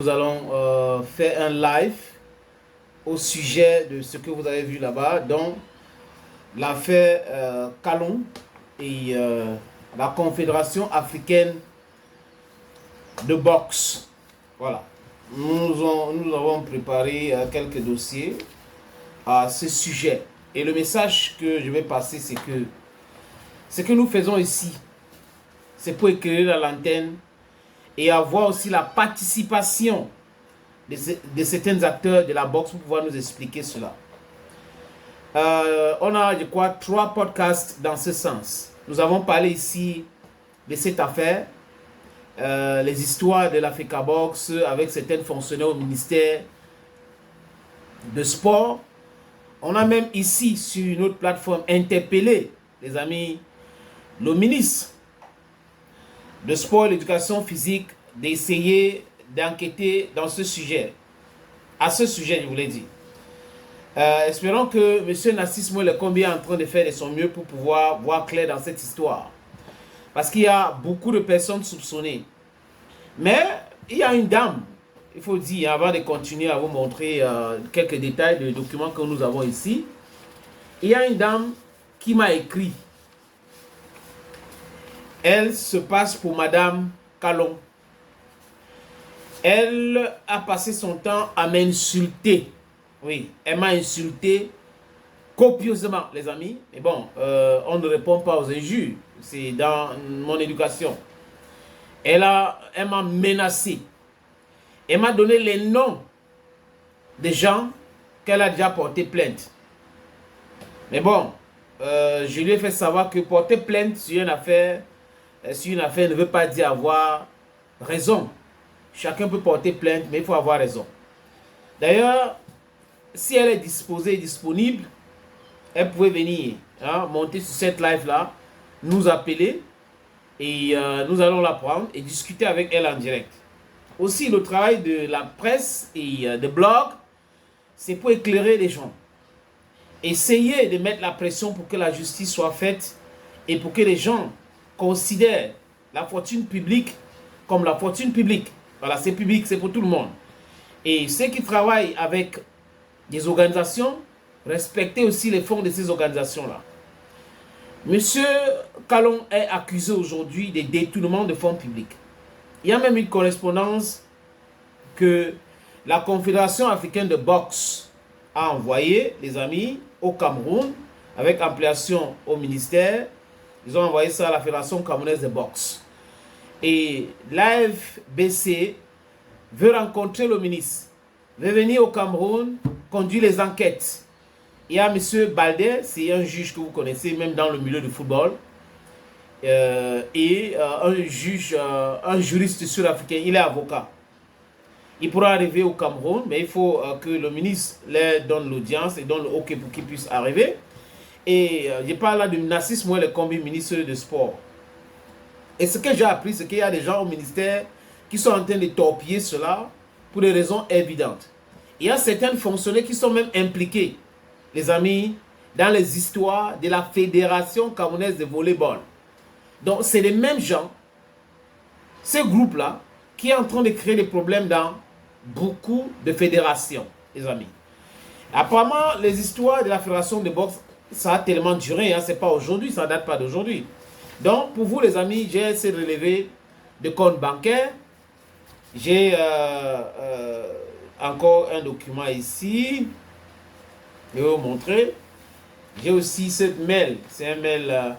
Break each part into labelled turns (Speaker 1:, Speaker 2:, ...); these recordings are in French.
Speaker 1: Nous allons faire un live au sujet de ce que vous avez vu là-bas, donc l'affaire Kalon et la Confédération africaine de boxe. Voilà. Nous avons préparé quelques dossiers à ce sujet. Et le message que je vais passer, c'est que ce que nous faisons ici, c'est pour éclairer la lanterne et avoir aussi la participation de certains acteurs de la boxe pour pouvoir nous expliquer cela. On a, je crois, 3 podcasts dans ce sens. Nous avons parlé ici de cette affaire, les histoires de l'Africa Box avec certains fonctionnaires au ministère de sport. On a même ici, sur une autre plateforme, interpellé, les amis, le ministre de sport et l'éducation physique d'essayer d'enquêter dans ce sujet. À ce sujet, je vous l'ai dit. Espérons que M. Narcisse Moelle-Kombi est en train de faire de son mieux pour pouvoir voir clair dans cette histoire. Parce qu'il y a beaucoup de personnes soupçonnées. Mais il y a une dame, il faut dire, avant de continuer à vous montrer quelques détails de documents que nous avons ici. Il y a une dame qui m'a écrit. Elle se passe pour Madame Kalon. Elle a passé son temps à m'insulter. Oui, elle m'a insulté copieusement, les amis. Mais bon, on ne répond pas aux injures. C'est dans mon éducation. Elle m'a menacé. Elle m'a donné les noms des gens qu'elle a déjà porté plainte. Mais bon, je lui ai fait savoir que porter plainte sur une affaire ne veut pas dire avoir raison. Chacun peut porter plainte, mais il faut avoir raison. D'ailleurs, si elle est disposée et disponible, elle pouvait venir monter sur cette live-là, nous appeler et nous allons la prendre et discuter avec elle en direct. Aussi, le travail de la presse et de blog, c'est pour éclairer les gens. Essayer de mettre la pression pour que la justice soit faite et pour que les gens considèrent la fortune publique comme la fortune publique. Voilà, c'est public, c'est pour tout le monde. Et ceux qui travaillent avec des organisations, respecter aussi les fonds de ces organisations-là. Monsieur Kalon est accusé aujourd'hui de détournement de fonds publics. Il y a même une correspondance que la Confédération africaine de boxe a envoyée, les amis, au Cameroun, avec ampliation au ministère. Ils ont envoyé ça à la Fédération camerounaise de boxe. Et l'AFBC veut rencontrer le ministre, veut venir au Cameroun, conduire les enquêtes. Il y a M. Baldet, c'est un juge que vous connaissez même dans le milieu du football, et un juriste sud-africain, il est avocat. Il pourra arriver au Cameroun, mais il faut que le ministre leur donne l'audience et donne le OK pour qu'il puisse arriver. Et je parle là de Narcisse Moelle-Kombi, ministre de Sport. Et ce que j'ai appris, c'est qu'il y a des gens au ministère qui sont en train de torpiller cela pour des raisons évidentes. Il y a certains fonctionnaires qui sont même impliqués, les amis, dans les histoires de la Fédération camerounaise de volleyball. Donc, c'est les mêmes gens, ce groupe-là, qui est en train de créer des problèmes dans beaucoup de fédérations, les amis. Apparemment, les histoires de la Fédération de boxe, ça a tellement duré, hein, c'est pas aujourd'hui, ça ne date pas d'aujourd'hui. Donc, pour vous, les amis, j'ai essayé de relever des comptes bancaires. J'ai encore un document ici. Je vais vous montrer. J'ai aussi cette mail. C'est un mail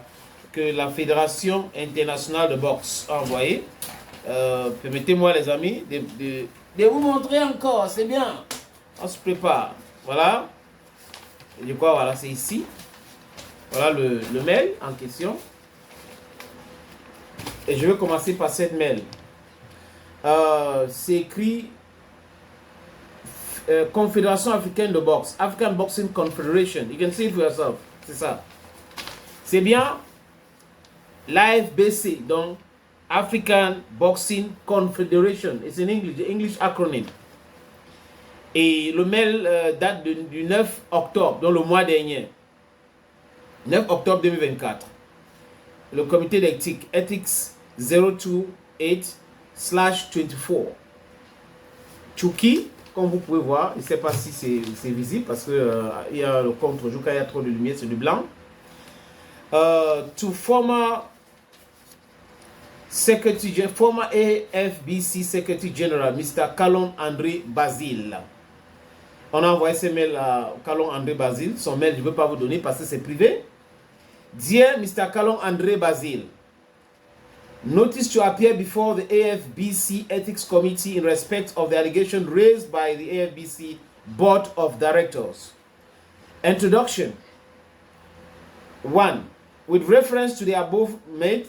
Speaker 1: que la Fédération internationale de boxe a envoyé. Permettez-moi, les amis, de vous montrer encore. C'est bien. On se prépare. Voilà. Je crois, voilà, c'est ici. Voilà le mail en question. Et je vais commencer par cette mail. C'est écrit Confédération africaine de boxe, African Boxing Confederation. You can see it for yourself. C'est ça. C'est bien l'AFBC, donc African Boxing Confederation. It's an English acronym. Et le mail date du 9 octobre, donc le mois dernier. 9 octobre 2024. Le comité d'éthique, Ethics 028/24. Chouki, comme vous pouvez voir, je ne sais pas si c'est visible parce que il y a le contre-jour, quand il y a trop de lumière, c'est du blanc. To former AFBC Secretary General, Mr. Kalon André Basile. On a envoyé ce mail à Kalon André Basile. Son mail, je ne veux pas vous donner parce que c'est privé. Dear Mr. Kalon André Basile, notice to appear before the AFBC Ethics Committee in respect of the allegation raised by the AFBC Board of Directors. Introduction. 1. With reference to the above made,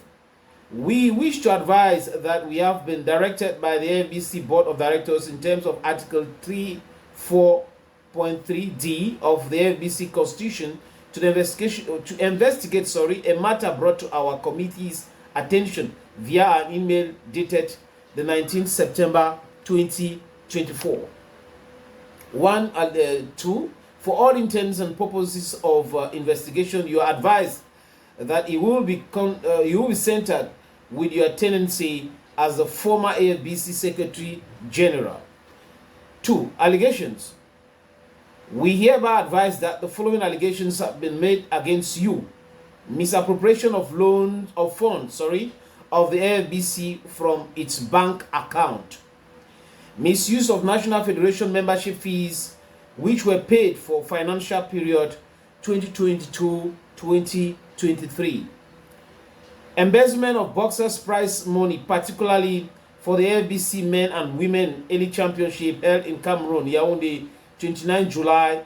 Speaker 1: we wish to advise that we have been directed by the AFBC Board of Directors in terms of Article 3.4.3d of the AFBC Constitution to investigate a matter brought to our committee's attention via an email dated the 19th September 2024. 2. For all intents and purposes of investigation, you are advised that it will be centered with your tenancy as the former AFBC Secretary General. 2. Allegations. We hereby advise that the following allegations have been made against you: misappropriation of funds of the AFBC from its bank account, misuse of National Federation membership fees which were paid for financial period 2022-2023, embezzlement of boxers' prize money, particularly for the AFBC Men and Women Elite Championship held in Cameroon, Yaoundé, 29 July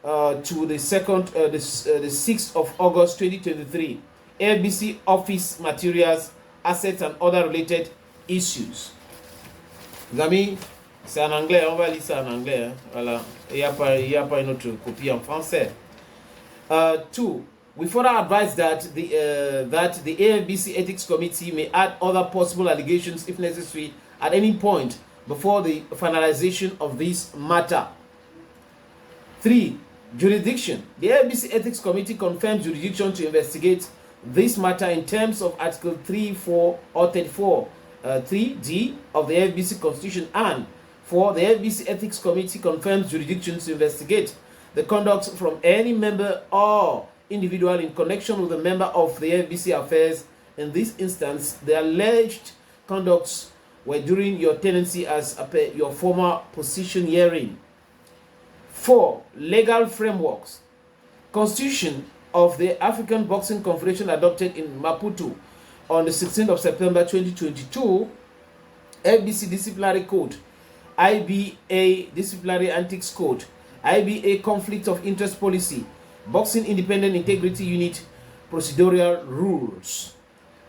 Speaker 1: to the 6th of August 2023, AFBC office materials, assets and other related issues. Les amis, c'est en anglais, on va lire ça en anglais. Hein. Voilà. Il n'y a pas une autre copie en français. 2. We further advise that the AFBC Ethics Committee may add other possible allegations if necessary at any point before the finalization of this matter. 3. Jurisdiction. The AFBC Ethics Committee confirms jurisdiction to investigate this matter in terms of Article 34 3D of the AFBC Constitution, and 4. The AFBC Ethics Committee confirms jurisdiction to investigate the conduct from any member or individual in connection with a member of the AFBC affairs. In this instance, the alleged conducts were during your tenancy as your former position herein. 4. Legal frameworks. Constitution of the African Boxing Confederation adopted in Maputo on the 16th of September 2022, AFBC Disciplinary Code, IBA Disciplinary Antics Code, IBA Conflict of Interest Policy, Boxing Independent Integrity Unit Procedural Rules.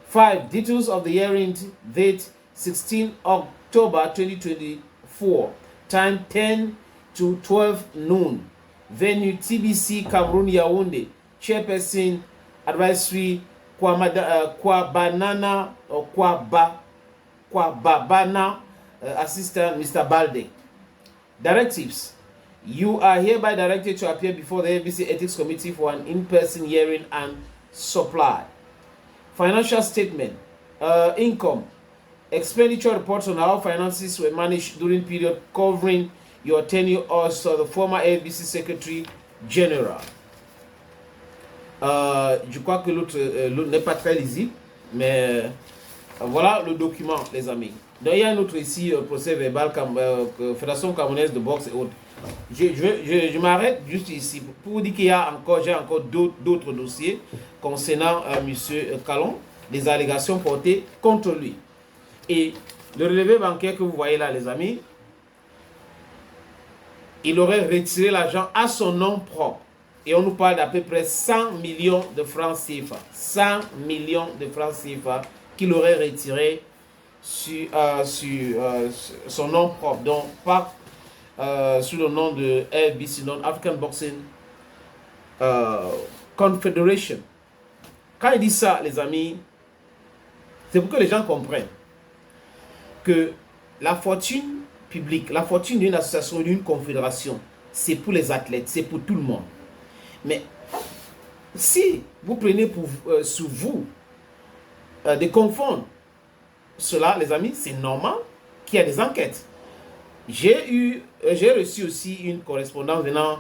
Speaker 1: 5. Details of the hearing, date 16 October 2024, time 10 to 12 noon, venue TBC Cameroon Yaoundé, chairperson advisory Kwababana assistant Mr. Balde. Directives. You are hereby directed to appear before the AFBC Ethics Committee for an in-person hearing and supply. Financial statement. Income. Expenditure reports on how finances were managed during period covering your tenure as the former AFBC Secretary General. Je crois que l'autre n'est pas très lisible, mais voilà le document, les amis. Donc il y a un autre ici, procès verbal, Fédération Camerounaise de boxe et autres. Je m'arrête juste ici pour vous dire qu'il y a j'ai encore d'autres dossiers concernant M. Kalon, des allégations portées contre lui. Et le relevé bancaire que vous voyez là, les amis, il aurait retiré l'argent à son nom propre. Et on nous parle d'à peu près 100 millions de francs CFA. 100 millions de francs CFA qu'il aurait retiré sur son nom propre. Donc, pas sous le nom de AFBC, Non-African Boxing Confederation. Quand il dit ça, les amis, c'est pour que les gens comprennent que la fortune publique, la fortune d'une association, d'une confédération, c'est pour les athlètes, c'est pour tout le monde. Mais si vous prenez sur vous de confondre cela, les amis, c'est normal qu'il y ait des enquêtes. J'ai reçu aussi une correspondance venant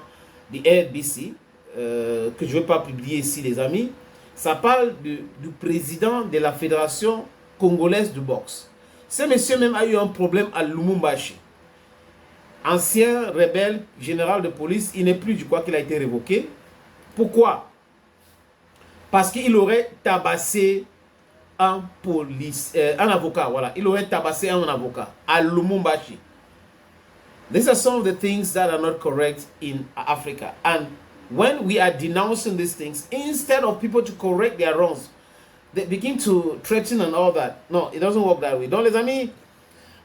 Speaker 1: du RBC, que je ne vais pas publier ici, les amis. Ça parle du président de la Fédération congolaise de boxe. Ce monsieur même a eu un problème à Lumumbashi. Ancien rebelle, général de police, il n'est plus, je crois qu'il a été révoqué. Pourquoi? Parce qu'il aurait tabassé un avocat, voilà. Il aurait tabassé un avocat à Lumumbashi. These are some of the things that are not correct in Africa. And when we are denouncing these things, instead of people to correct their wrongs, they begin to threaten and all that. No, it doesn't work that way. Donc les amis,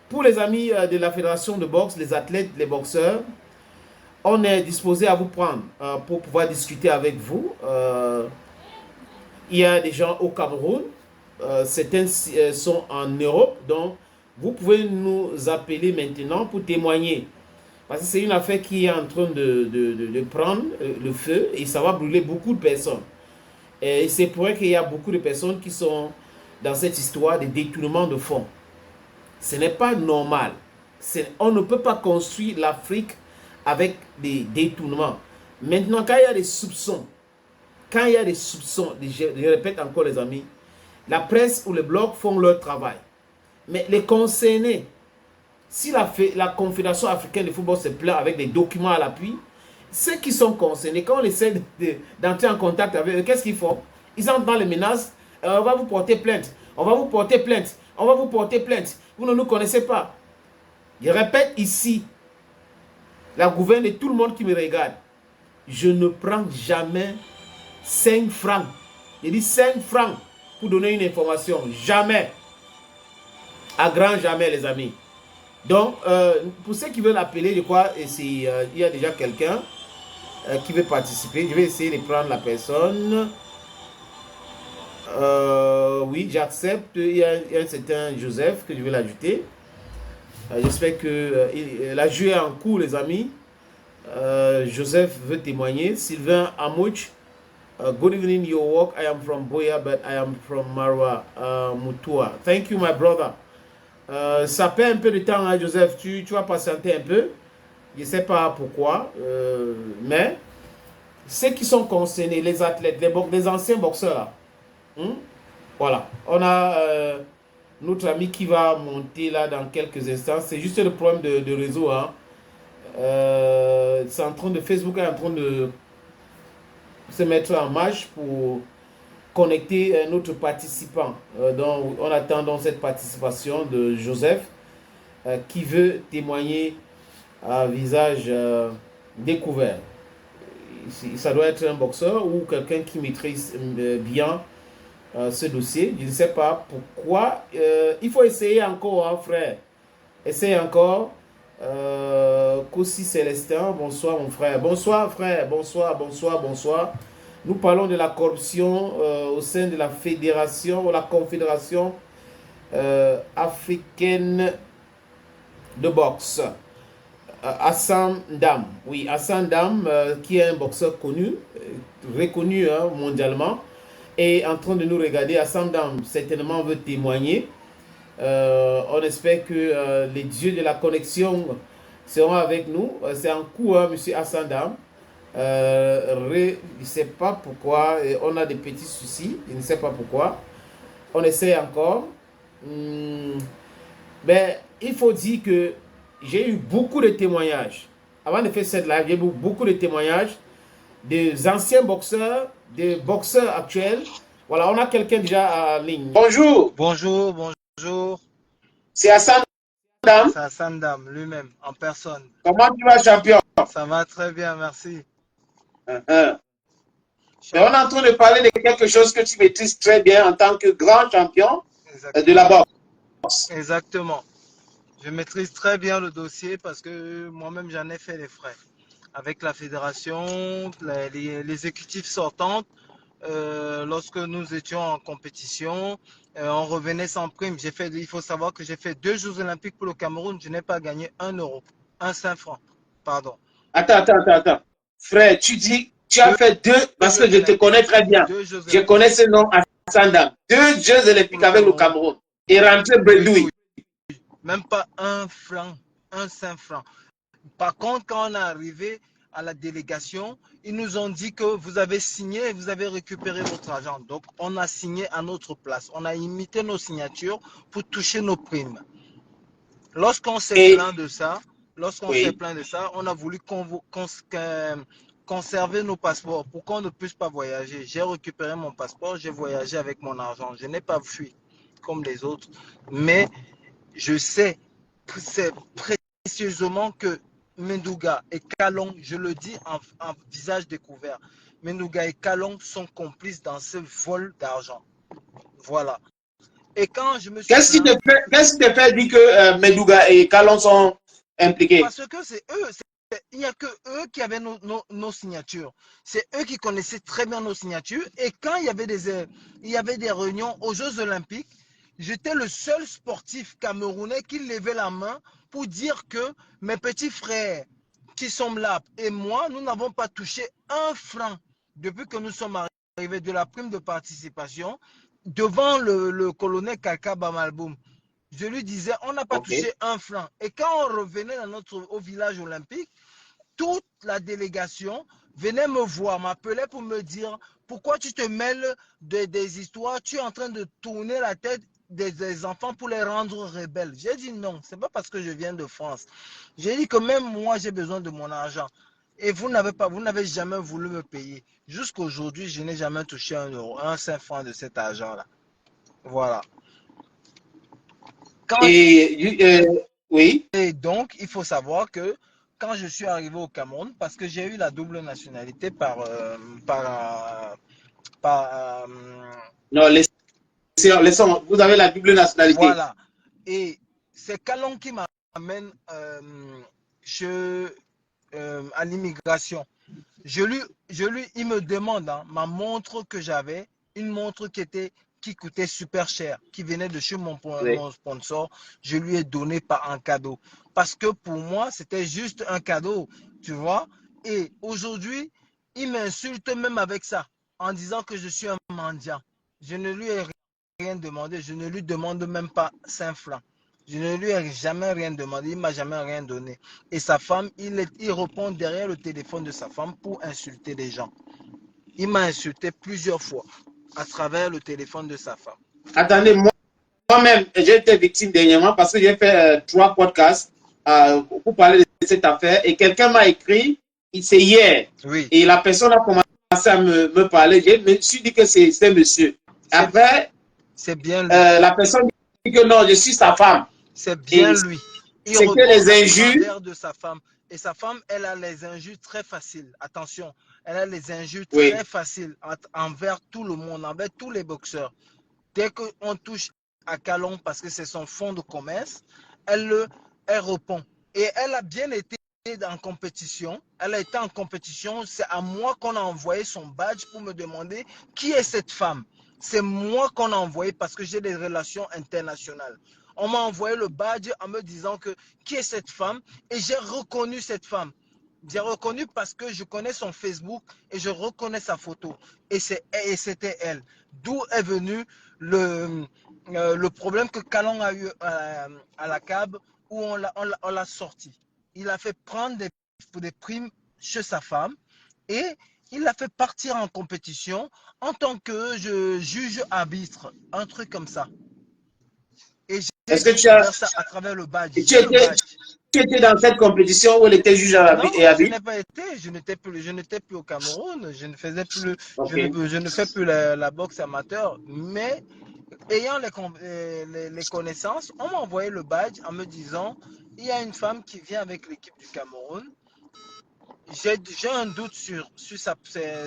Speaker 1: pour les amis de la fédération de boxe, les athlètes, les boxeurs, on est disposé à vous prendre pour pouvoir discuter avec vous. Il y a des gens au Cameroun, certains sont en Europe, donc vous pouvez nous appeler maintenant pour témoigner. Parce que c'est une affaire qui est en train de prendre le feu et ça va brûler beaucoup de personnes. Et c'est pour qu'il y a beaucoup de personnes qui sont dans cette histoire de détournement de fonds. Ce n'est pas normal. On ne peut pas construire l'Afrique avec des détournements. Maintenant, quand il y a des soupçons, je répète encore les amis, la presse ou les blogs font leur travail. Mais les concernés, si la Confédération africaine de football se plaint avec des documents à l'appui, ceux qui sont concernés, quand on essaie d'entrer en contact avec eux, qu'est-ce qu'ils font? Ils entrent dans les menaces, on va vous porter plainte, on va vous porter plainte, on va vous porter plainte. Vous ne nous connaissez pas. Je répète ici, la gouverne et tout le monde qui me regarde, je ne prends jamais 5 francs. Je dis 5 francs pour donner une information. Jamais. À grand jamais, les amis. Donc, pour ceux qui veulent appeler, je crois, il y a déjà quelqu'un qui veut participer. Je vais essayer de prendre la personne. Oui, j'accepte. Il y a un certain Joseph que je vais l'ajouter. J'espère que la jeu est en cours, les amis. Joseph veut témoigner. Sylvain Amouch. Good evening, your work. I am from Boya, but I am from Marwa Mutua. Thank you, my brother. Ça fait un peu de temps, hein, Joseph. Tu vas patienter un peu. Je ne sais pas pourquoi. Mais ceux qui sont concernés, les athlètes, les anciens boxeurs, là, voilà. On a notre ami qui va monter là dans quelques instants. C'est juste le problème de réseau. Hein. C'est en train de Facebook est en train de se mettre en marche pour connecter notre participant. Donc, on attend donc cette participation de Joseph qui veut témoigner à visage découvert. Ça doit être un boxeur ou quelqu'un qui maîtrise bien ce dossier. Je ne sais pas pourquoi. Il faut essayer encore, hein, frère. Essaye encore. Koussi Célestin, bonsoir mon frère. Bonsoir frère, bonsoir, bonsoir, bonsoir. Nous parlons de la corruption au sein de la fédération, la confédération africaine de boxe. Hassan Dam, oui, Hassan Dam, qui est un boxeur connu, reconnu mondialement, est en train de nous regarder. Hassan Dam certainement veut témoigner. On espère que les dieux de la connexion seront avec nous. C'est en cours, hein, monsieur Hassan Dam. Je ne sais pas pourquoi. On a des petits soucis. Je ne sais pas pourquoi. On essaie encore. Mais il faut dire que j'ai eu beaucoup de témoignages. Avant de faire cette live, j'ai eu beaucoup de témoignages des anciens boxeurs, des boxeurs actuels. Voilà, on a quelqu'un déjà en ligne. Bonjour.
Speaker 2: Bonjour, bonjour.
Speaker 1: C'est Hassan Dam.
Speaker 2: C'est Hassan Dam lui-même, en personne.
Speaker 1: Comment tu vas, champion?
Speaker 2: Ça va très bien, merci.
Speaker 1: On est en train de parler de quelque chose que tu maîtrises très bien en tant que grand champion de la boxe.
Speaker 2: Exactement. Je maîtrise très bien le dossier parce que moi-même j'en ai fait les frais. Avec la fédération, les exécutifs sortantes, lorsque nous étions en compétition, on revenait sans prime. Il faut savoir que j'ai fait 2 Jeux olympiques pour le Cameroun. Je n'ai pas gagné 1 euro, 5 francs, pardon.
Speaker 1: Attends. Frère, tu dis, tu as fait 2, parce que je te connais très bien. Je connais ce nom, Hassan Dam. 2 Jeux olympiques avec le Cameroun. Et rentré bredouille.
Speaker 2: Même pas 1 franc. un saint franc. Par contre, quand on est arrivé à la délégation, ils nous ont dit que vous avez signé et vous avez récupéré votre argent. Donc, on a signé à notre place. On a imité nos signatures pour toucher nos primes. Lorsqu'on s'est plaint de ça, on a voulu conserver nos passeports pour qu'on ne puisse pas voyager. J'ai récupéré mon passeport, j'ai voyagé avec mon argent. Je n'ai pas fui comme les autres, mais je sais précieusement que Menduga et Kalong, je le dis en visage découvert, Menduga et Kalong sont complices dans ce vol d'argent. Voilà. Et quand je me suis
Speaker 1: Qu'est-ce qui te fait dire que Menduga et Kalong sont impliqués?
Speaker 2: Parce que c'est eux, il n'y a que eux qui avaient nos signatures. C'est eux qui connaissaient très bien nos signatures. Et quand il y avait des réunions aux Jeux Olympiques, j'étais le seul sportif camerounais qui levait la main pour dire que mes petits frères qui sont là et moi, nous n'avons pas touché un franc depuis que nous sommes arrivés de la prime de participation devant le colonel Kaka Bamalboum. Je lui disais, on n'a pas touché un franc. Et quand on revenait au village olympique, toute la délégation venait me voir, m'appelait pour me dire, pourquoi tu te mêles des histoires, tu es en train de tourner la tête des enfants pour les rendre rebelles. J'ai dit non, c'est pas parce que je viens de France. J'ai dit que même moi, j'ai besoin de mon argent. Et vous n'avez jamais voulu me payer. Jusqu'aujourd'hui, je n'ai jamais touché un euro, un 5 francs de cet argent-là. Voilà.
Speaker 1: Oui.
Speaker 2: Et donc, il faut savoir que quand je suis arrivé au Cameroun, parce que j'ai eu la double nationalité
Speaker 1: non, laissons, vous avez la double nationalité.
Speaker 2: Voilà. Et c'est Kalon qui m'amène à l'immigration. Il me demande ma montre que j'avais, une montre qui coûtait super cher, qui venait de chez mon sponsor, je lui ai donné par un cadeau. Parce que pour moi, c'était juste un cadeau, tu vois. Et aujourd'hui, il m'insulte même avec ça, en disant que je suis un mendiant. Je ne lui ai rien demandé, je ne lui demande même pas 5 francs. Je ne lui ai jamais rien demandé, il ne m'a jamais rien donné. Et sa femme, il répond derrière le téléphone de sa femme pour insulter les gens. Il m'a insulté plusieurs fois à travers le téléphone de sa femme.
Speaker 1: Attendez, moi-même, j'ai été victime dernièrement parce que j'ai fait 3 podcasts pour parler de cette affaire et quelqu'un m'a écrit, c'est hier,
Speaker 2: oui.
Speaker 1: Et la personne a commencé à me parler. Je me suis dit que c'est monsieur. Après,
Speaker 2: c'est bien lui.
Speaker 1: La personne dit que non, je suis sa femme.
Speaker 2: C'est bien lui.
Speaker 1: C'est que les injures
Speaker 2: de sa femme. Et sa femme, elle a les injures très faciles. Attention, elle a les injures très faciles envers tout le monde, envers tous les boxeurs. Dès qu'on touche à Kalon parce que c'est son fonds de commerce, elle répond. Et elle a bien été en compétition. Elle a été en compétition. C'est à moi qu'on a envoyé son badge pour me demander qui est cette femme. C'est moi qu'on a envoyé parce que j'ai des relations internationales. On m'a envoyé le badge en me disant que qui est cette femme et j'ai reconnu cette femme. J'ai reconnu parce que je connais son Facebook et je reconnais sa photo. Et c'était elle. D'où est venu le problème que Kalon a eu à la CAB où on l'a sorti. Il a fait prendre des primes chez sa femme et il l'a fait partir en compétition en tant que juge arbitre, un truc comme ça. Et j'ai découvert ça à travers le badge.
Speaker 1: Tu étais dans cette compétition où elle était juge arbitre et arbitre?
Speaker 2: Je n'ai pas été, je n'étais plus au Cameroun, je ne fais plus la boxe amateur, mais ayant les connaissances, on m'a envoyé le badge en me disant il y a une femme qui vient avec l'équipe du Cameroun. J'ai un doute sur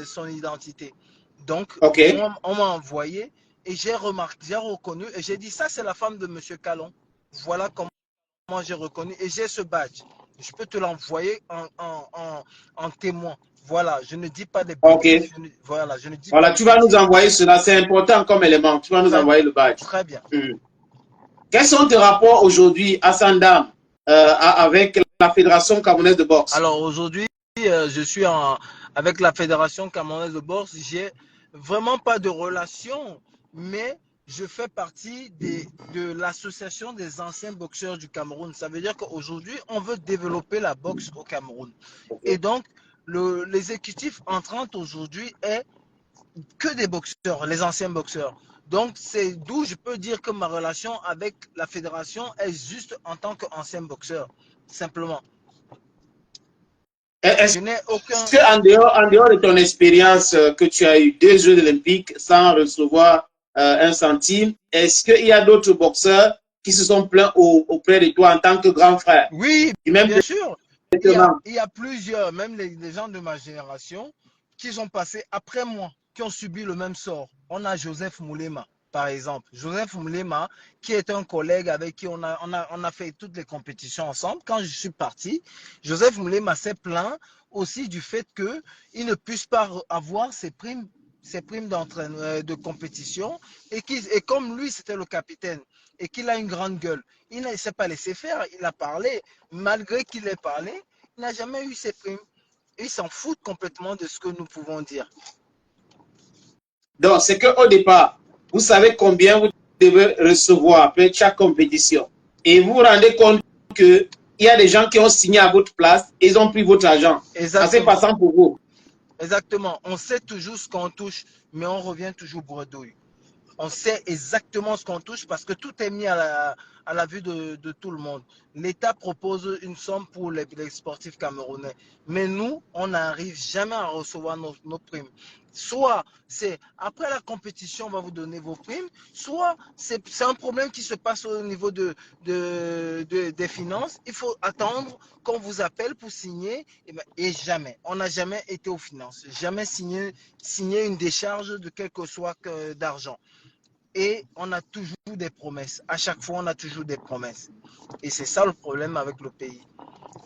Speaker 2: son identité. Donc, on m'a envoyé et j'ai reconnu et j'ai dit ça c'est la femme de M. Kalon. Voilà comment j'ai reconnu et j'ai ce badge. Je peux te l'envoyer en témoin. Voilà, je ne dis pas des bêtises.
Speaker 1: Voilà, tu vas nous envoyer cela, c'est important comme élément. Tu vas nous envoyer le badge.
Speaker 2: Très bien.
Speaker 1: Quels sont tes rapports aujourd'hui à Sandam avec la Fédération camerounaise de boxe?
Speaker 2: Alors aujourd'hui, je suis avec la Fédération camerounaise de boxe. J'ai vraiment pas de relation, mais je fais partie de l'association des anciens boxeurs du Cameroun. Ça veut dire qu'aujourd'hui, on veut développer la boxe au Cameroun. Et donc, l'exécutif entrant aujourd'hui est que des boxeurs, les anciens boxeurs. Donc, c'est d'où je peux dire que ma relation avec la fédération est juste en tant qu'ancien boxeur, simplement.
Speaker 1: Est-ce
Speaker 2: Je n'ai aucun...
Speaker 1: en dehors de ton expérience que tu as eu 2 Jeux olympiques sans recevoir un centime, est-ce qu'il y a d'autres boxeurs qui se sont plaints auprès de toi en tant que grand frère?
Speaker 2: Oui,
Speaker 1: Et même
Speaker 2: bien sûr.
Speaker 1: directement.
Speaker 2: Il y a plusieurs, même les gens de ma génération, qui sont passés après moi, qui ont subi le même sort. On a Joseph Moulema, par exemple. Joseph Moulema, qui est un collègue avec qui on a fait toutes les compétitions ensemble. Quand je suis parti, Joseph Moulema s'est plaint aussi du fait qu'il ne puisse pas avoir ses primes de compétition et comme lui, c'était le capitaine et qu'il a une grande gueule, il ne s'est pas laissé faire, il a parlé, malgré qu'il ait parlé, il n'a jamais eu ses primes. Ils s'en foutent complètement de ce que nous pouvons dire.
Speaker 1: Donc, c'est qu'au départ, vous savez combien vous devez recevoir après chaque compétition. Et vous vous rendez compte qu'il y a des gens qui ont signé à votre place et ils ont pris votre argent. Ça s'est
Speaker 2: Exactement.
Speaker 1: passé pour vous.
Speaker 2: Exactement. On sait toujours ce qu'on touche, mais on revient toujours bredouille. On sait exactement ce qu'on touche parce que tout est mis à la vue de tout le monde. L'État propose une somme pour les sportifs camerounais. Mais nous, on n'arrive jamais à recevoir nos primes. Soit c'est après la compétition, on va vous donner vos primes, soit c'est un problème qui se passe au niveau des finances. Il faut attendre qu'on vous appelle pour signer. Et jamais, on n'a jamais été aux finances, jamais signé une décharge de quelque soit d'argent. Et on a toujours des promesses. À chaque fois, on a toujours des promesses. Et c'est ça le problème avec le pays.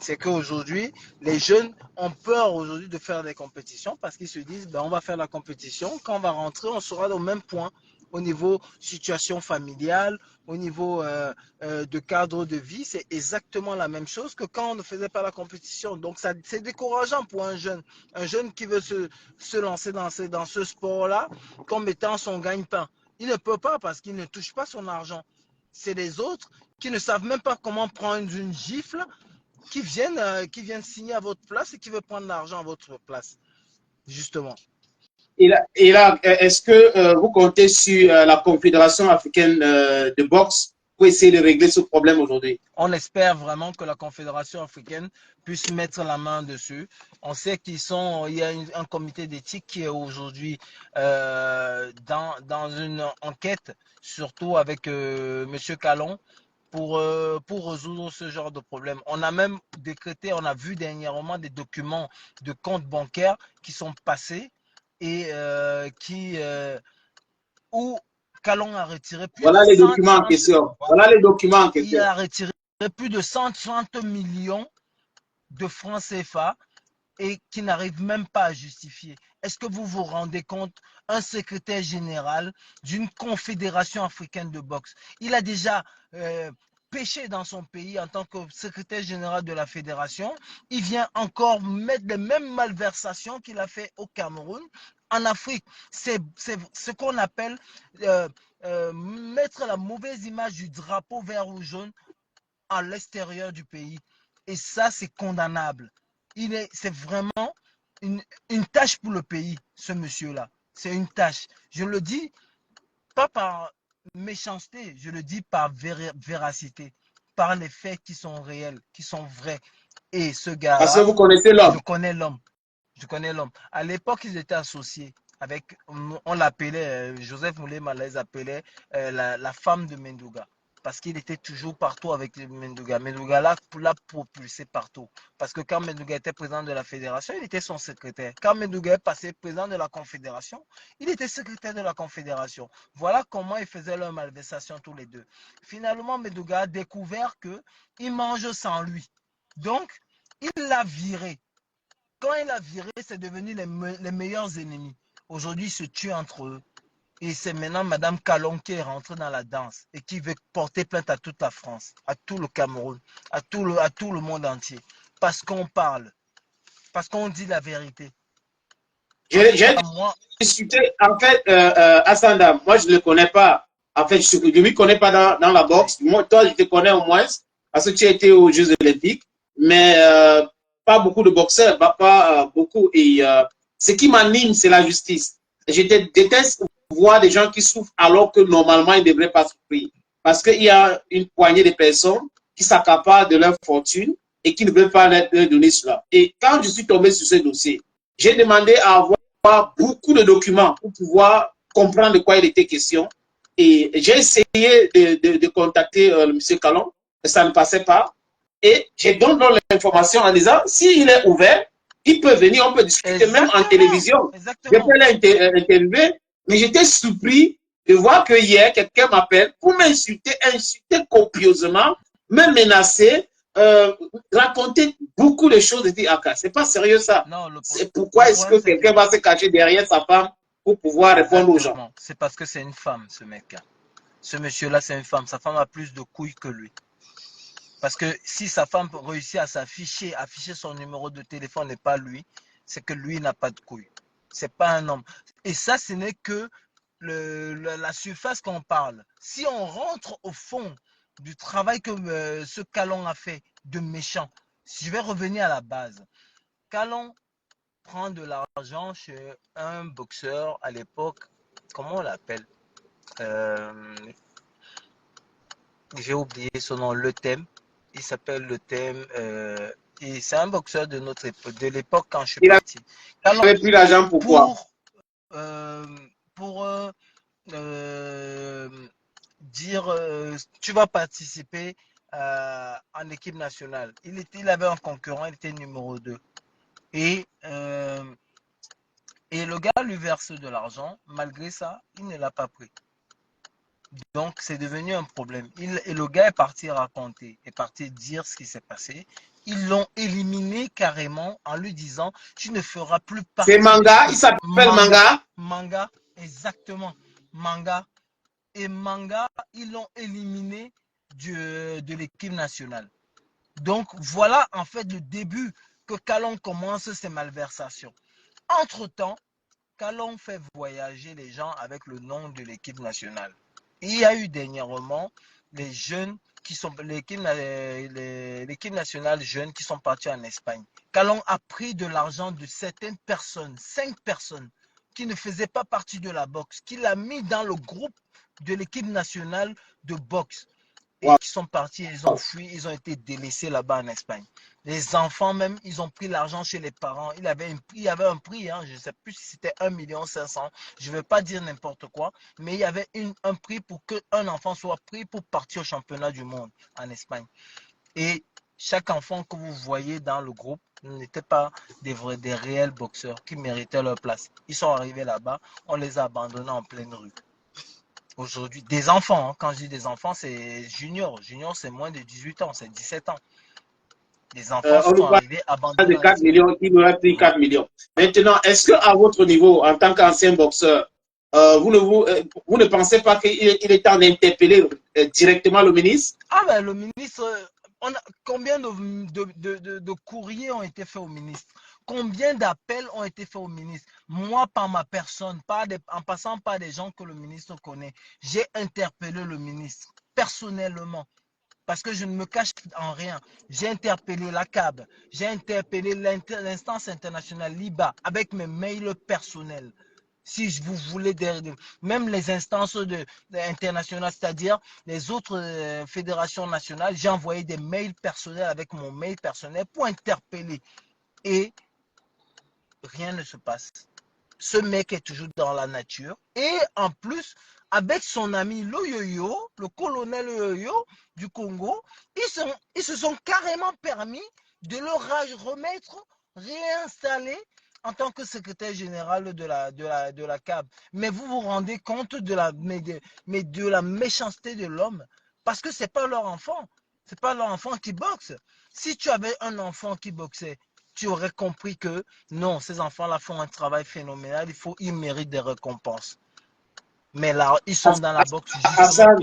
Speaker 2: C'est qu'aujourd'hui, les jeunes ont peur aujourd'hui de faire des compétitions parce qu'ils se disent, ben, on va faire la compétition. Quand on va rentrer, on sera au même point au niveau situation familiale, au niveau de cadre de vie. C'est exactement la même chose que quand on ne faisait pas la compétition. Donc, c'est décourageant pour un jeune qui veut se lancer dans ce sport-là comme étant son gagne-pain. Il ne peut pas parce qu'il ne touche pas son argent. C'est les autres qui ne savent même pas comment prendre une gifle qui viennent signer à votre place et qui veulent prendre l'argent à votre place, justement.
Speaker 1: Et là est-ce que vous comptez sur la Confédération africaine de boxe pour essayer de régler ce problème aujourd'hui?
Speaker 2: On espère vraiment que la Confédération africaine puisse mettre la main dessus. On sait qu'il y a un comité d'éthique qui est aujourd'hui dans une enquête, surtout avec M. Calon, pour résoudre ce genre de problème. On a même décrété, on a vu dernièrement des documents de comptes bancaires qui sont passés et où Calon a retiré plus de
Speaker 1: Voilà les documents en
Speaker 2: 130,
Speaker 1: question. Voilà les documents en
Speaker 2: il
Speaker 1: question.
Speaker 2: a retiré plus de 130 millions de francs CFA et qui n'arrive même pas à justifier. Est-ce que vous vous rendez compte, un secrétaire général d'une confédération africaine de boxe, il a déjà péché dans son pays en tant que secrétaire général de la fédération, il vient encore mettre les mêmes malversations qu'il a fait au Cameroun. En Afrique, c'est ce qu'on appelle mettre la mauvaise image du drapeau vert ou jaune à l'extérieur du pays. Et ça, c'est condamnable. C'est vraiment une tâche pour le pays, ce monsieur-là. C'est une tâche. Je le dis pas par méchanceté, je le dis par véracité, par les faits qui sont réels, qui sont vrais. Et ce
Speaker 1: Parce que
Speaker 2: gars-là,
Speaker 1: vous connaissez
Speaker 2: je
Speaker 1: l'homme.
Speaker 2: connais l'homme. Je connais l'homme. À l'époque, ils étaient associés avec, on l'appelait, Joseph Moulema les appelait la femme de Menduga. Parce qu'il était toujours partout avec Menduga. Menduga l'a propulsé partout. Parce que quand Menduga était président de la fédération, il était son secrétaire. Quand Menduga est passé président de la confédération, il était secrétaire de la confédération. Voilà comment ils faisaient leur malversation tous les deux. Finalement, Menduga a découvert qu'il mange sans lui. Donc, il l'a viré. Quand il a viré, c'est devenu les meilleurs ennemis. Aujourd'hui, ils se tuent entre eux. Et c'est maintenant Mme Calon qui est rentrée dans la danse et qui veut porter plainte à toute la France, à tout le Cameroun, à tout le monde entier. Parce qu'on parle, parce qu'on dit la vérité. En tout
Speaker 1: J'ai
Speaker 2: cas, moi,
Speaker 1: discuté, en fait, Assanda, moi je ne le connais pas. En fait, je ne m'y connais pas dans la boxe. Moi, toi, je te connais au moins parce que tu as été aux Jeux Olympiques, mais pas beaucoup de boxeurs, pas beaucoup. Et ce qui m'anime, c'est la justice. Je déteste voir des gens qui souffrent alors que normalement, ils ne devraient pas souffrir. Parce qu'il y a une poignée de personnes qui s'accaparent de leur fortune et qui ne veulent pas leur donner cela. Et quand je suis tombé sur ce dossier, j'ai demandé à avoir beaucoup de documents pour pouvoir comprendre de quoi il était question. Et j'ai essayé de contacter M. Calon, ça ne passait pas. Et j'ai donné l'information en disant, s'il est ouvert, il peut venir, on peut discuter même en télévision. Je peux l'interviewer, mais j'étais surpris de voir que hier, quelqu'un m'appelle pour m'insulter, insulter copieusement, me menacer, raconter beaucoup de choses. Je dis, ah, c'est pas sérieux ça. C'est pourquoi est-ce que quelqu'un va se cacher derrière sa femme pour pouvoir répondre aux gens?
Speaker 2: C'est parce que c'est une femme, ce mec-là. Ce monsieur-là, c'est une femme. Sa femme a plus de couilles que lui. Parce que si sa femme réussit à s'afficher, afficher son numéro de téléphone et pas lui, c'est que lui n'a pas de couilles. C'est pas un homme. Et ça, ce n'est que la surface qu'on parle. Si on rentre au fond du travail que ce Calon a fait de méchant, je vais revenir à la base. Calon prend de l'argent chez un boxeur à l'époque, comment on l'appelle? J'ai oublié son nom, Le Thème. Il s'appelle Le Thème. Et c'est un boxeur de notre époque, de l'époque quand je suis parti.
Speaker 1: Il n'avait plus l'argent pourquoi?
Speaker 2: Pour dire tu vas participer en équipe nationale. Il avait un concurrent, il était numéro 2. Et le gars lui verse de l'argent. Malgré ça, il ne l'a pas pris. Donc, c'est devenu un problème. Et le gars est parti raconter, est parti dire ce qui s'est passé. Ils l'ont éliminé carrément en lui disant « Tu ne feras plus partie… »
Speaker 1: C'est Manga, il s'appelle Manga.
Speaker 2: Manga, exactement. Manga. Et Manga, ils l'ont éliminé de l'équipe nationale. Donc, voilà en fait le début que Calon commence ses malversations. Entre-temps, Calon fait voyager les gens avec le nom de l'équipe nationale. Il y a eu dernièrement les jeunes qui sont l'équipe nationale jeunes qui sont partis en Espagne. Calon a pris de l'argent de certaines personnes, 5 personnes qui ne faisaient pas partie de la boxe, qu'il a mis dans le groupe de l'équipe nationale de boxe. Et qui sont partis, ils ont fui, ils ont été délaissés là-bas en Espagne. Les enfants même, ils ont pris l'argent chez les parents. Il y avait un prix, hein, je ne sais plus si c'était 1,5 million. Je ne veux pas dire n'importe quoi, mais il y avait un prix pour qu'un enfant soit pris pour partir au championnat du monde en Espagne. Et chaque enfant que vous voyez dans le groupe n'était pas des réels boxeurs qui méritaient leur place. Ils sont arrivés là-bas, on les a abandonnés en pleine rue. Aujourd'hui, des enfants, hein. Quand je dis des enfants, c'est junior. Junior, c'est moins de 18 ans, c'est 17 ans. Les enfants sont arrivés abandonnés.
Speaker 1: De 4 millions, il aurait pris 4 millions. Maintenant, est-ce qu'à votre niveau, en tant qu'ancien boxeur, vous ne pensez pas qu'il est temps d'interpeller directement le ministre?
Speaker 2: Ah ben, le ministre, combien de courriers ont été faits au ministre? Combien d'appels ont été faits au ministre? Moi, par ma personne, en passant par des gens que le ministre connaît, j'ai interpellé le ministre personnellement. Parce que je ne me cache en rien. J'ai interpellé la CAB, j'ai interpellé l'instance internationale LIBA avec mes mails personnels. Si vous voulez, même les instances internationales, c'est-à-dire les autres fédérations nationales, j'ai envoyé des mails personnels avec mon mail personnel pour interpeller. Et rien ne se passe. Ce mec est toujours dans la nature. Et en plus, avec son ami Loyoyo, le colonel Loyoyo du Congo, ils se sont carrément permis de le remettre, réinstaller en tant que secrétaire général de la CAB. Mais vous vous rendez compte de la méchanceté de l'homme, parce que ce n'est pas leur enfant. Ce n'est pas leur enfant qui boxe. Si tu avais un enfant qui boxait, tu aurais compris que non, ces enfants-là font un travail phénoménal, ils méritent des récompenses. Mais là, ils sont dans la boxe.
Speaker 1: Hassan,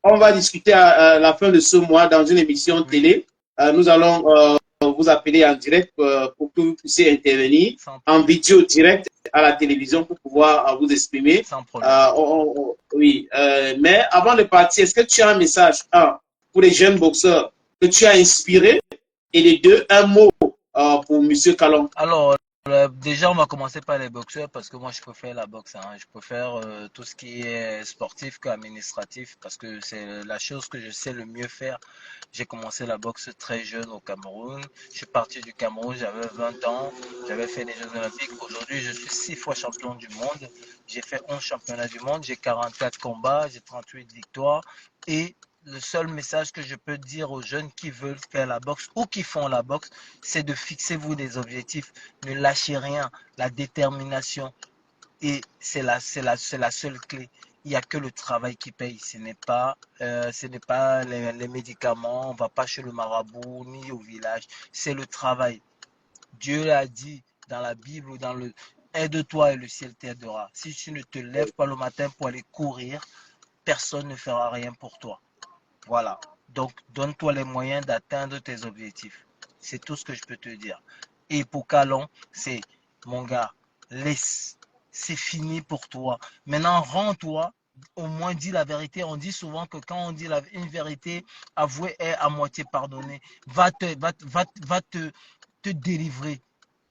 Speaker 1: on va discuter à la fin de ce mois dans une émission télé. Nous allons vous appeler en direct pour que vous puissiez intervenir
Speaker 2: Sans
Speaker 1: en
Speaker 2: problème.
Speaker 1: vidéo direct à la télévision pour pouvoir vous exprimer.
Speaker 2: Sans problème.
Speaker 1: Oui, mais avant de partir, est-ce que tu as un message, un, pour les jeunes boxeurs que tu as inspiré, et les deux, un mot pour Monsieur Kalon?
Speaker 2: Alors, déjà, on va commencer par les boxeurs parce que moi, je préfère la boxe. Hein. Je préfère tout ce qui est sportif qu'administratif parce que c'est la chose que je sais le mieux faire. J'ai commencé la boxe très jeune au Cameroun. Je suis parti du Cameroun, j'avais 20 ans. J'avais fait les Jeux Olympiques. Aujourd'hui, je suis 6 fois champion du monde. J'ai fait 11 championnats du monde. J'ai 44 combats, j'ai 38 victoires. Et le seul message que je peux dire aux jeunes qui veulent faire la boxe ou qui font la boxe, c'est de fixer vous des objectifs. Ne lâchez rien. La détermination, et c'est la seule clé. Il n'y a que le travail qui paye. Ce n'est pas les médicaments. On ne va pas chez le marabout ni au village. C'est le travail. Dieu l'a dit dans la Bible ou dans le aide-toi et le ciel t'aidera. Si tu ne te lèves pas le matin pour aller courir, personne ne fera rien pour toi. Voilà. Donc, donne-toi les moyens d'atteindre tes objectifs. C'est tout ce que je peux te dire. Et pour Calon, c'est, mon gars, laisse. C'est fini pour toi. Maintenant, rends-toi. Au moins, dis la vérité. On dit souvent que quand on dit une vérité, avouée est à moitié pardonnée. Va te délivrer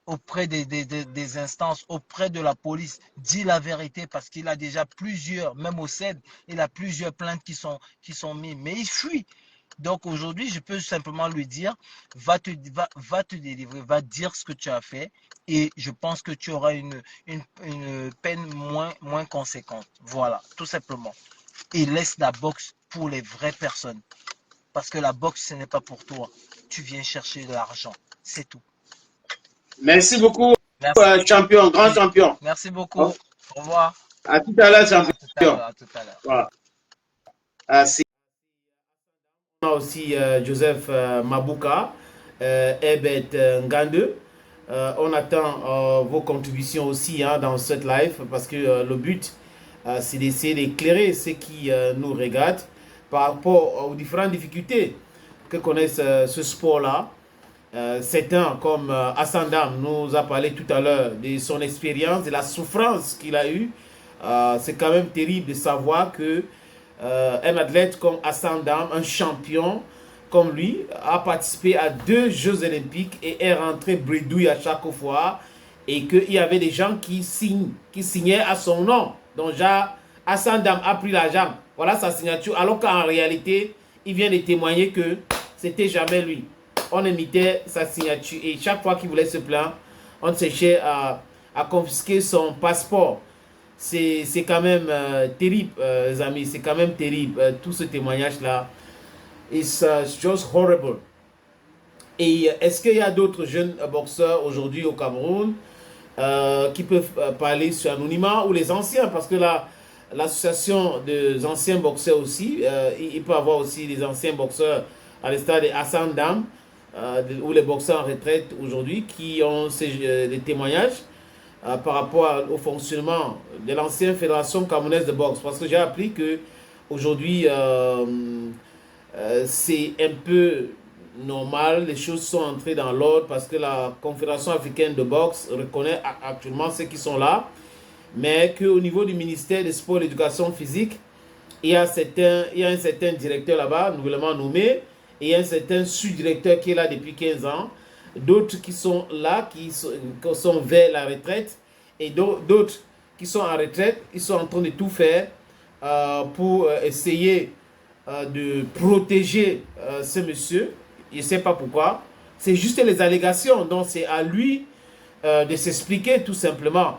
Speaker 2: auprès des instances, auprès de la police. Dis la vérité parce qu'il a déjà plusieurs, même au CED, il a plusieurs plaintes qui sont mises. Mais il fuit. Donc aujourd'hui, je peux simplement lui dire, va te délivrer, va dire ce que tu as fait et je pense que tu auras une peine moins conséquente. Voilà, tout simplement. Et laisse la boxe pour les vraies personnes. Parce que la boxe, ce n'est pas pour toi. Tu viens chercher de l'argent. C'est tout.
Speaker 1: Merci beaucoup,
Speaker 2: Merci.
Speaker 1: champion, grand
Speaker 2: Oui.
Speaker 1: champion.
Speaker 2: Merci beaucoup. Au revoir.
Speaker 1: À tout à l'heure,
Speaker 2: À tout à
Speaker 1: champion.
Speaker 2: l'heure. À tout à l'heure.
Speaker 1: Voilà. On a aussi Joseph Mabouka, Ebet Ngande. On attend vos contributions aussi hein, dans cette live parce que le but, c'est d'essayer d'éclairer ceux qui nous regardent par rapport aux différentes difficultés que connaissent ce sport-là. Certains, comme Hassan Dam, nous a parlé tout à l'heure de son expérience, de la souffrance qu'il a eue. C'est quand même terrible de savoir que un athlète comme Hassan Dam, un champion comme lui, a participé à 2 Jeux Olympiques et est rentré bredouille à chaque fois. Et qu'il y avait des gens qui signaient à son nom. Donc, Hassan Dam a pris l'argent. Voilà sa signature. Alors qu'en réalité, il vient de témoigner que c'était jamais lui. On imitait sa signature. Et chaque fois qu'il voulait se plaindre, on cherchait à confisquer son passeport. C'est quand même terrible, les amis. C'est quand même terrible. Tout ce témoignage-là. It's just horrible. Et est-ce qu'il y a d'autres jeunes boxeurs aujourd'hui au Cameroun qui peuvent parler sur anonymat ou les anciens? Parce que là, l'association des anciens boxeurs aussi, il peut y avoir aussi des anciens boxeurs à l'instar de Hassan Dam ou les boxeurs en retraite aujourd'hui qui ont des témoignages par rapport au fonctionnement de l'ancienne fédération camerounaise de boxe. Parce que j'ai appris que aujourd'hui c'est un peu normal, les choses sont entrées dans l'ordre parce que la Confédération africaine de boxe reconnaît actuellement ceux qui sont là, mais qu'au niveau du ministère des Sports et de l'Éducation physique, il y a un certain directeur là-bas, nouvellement nommé, et un certain sous-directeur qui est là depuis 15 ans, d'autres qui sont là, qui sont vers la retraite, et d'autres qui sont en retraite, ils sont en train de tout faire pour essayer de protéger ce monsieur. Je ne sais pas pourquoi. C'est juste les allégations. Donc c'est à lui de s'expliquer tout simplement.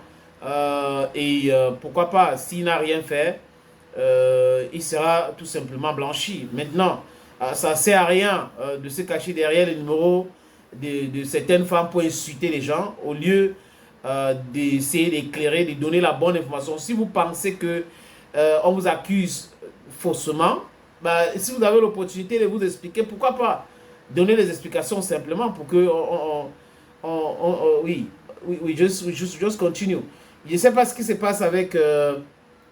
Speaker 1: Pourquoi pas, s'il n'a rien fait, il sera tout simplement blanchi. Maintenant, ça ne sert à rien de se cacher derrière les numéros de certaines femmes pour insulter les gens au lieu d'essayer d'éclairer, de donner la bonne information. Si vous pensez que on vous accuse faussement, bah, si vous avez l'opportunité de vous expliquer, pourquoi pas donner des explications simplement pour que oui, just continue. Je ne sais pas ce qui se passe avec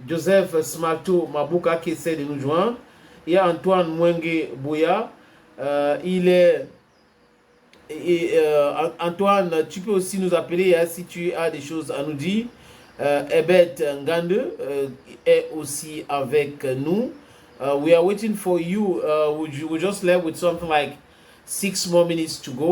Speaker 1: Joseph Smalto Mabouka qui essaie de nous joindre. Il y a Antoine Mwenge Bouya. Il est Antoine, tu peux aussi nous appeler hein, si tu as des choses à nous dire. Ebet Ngande est aussi avec nous. We are waiting for you. We just left with something like 6 more minutes to go.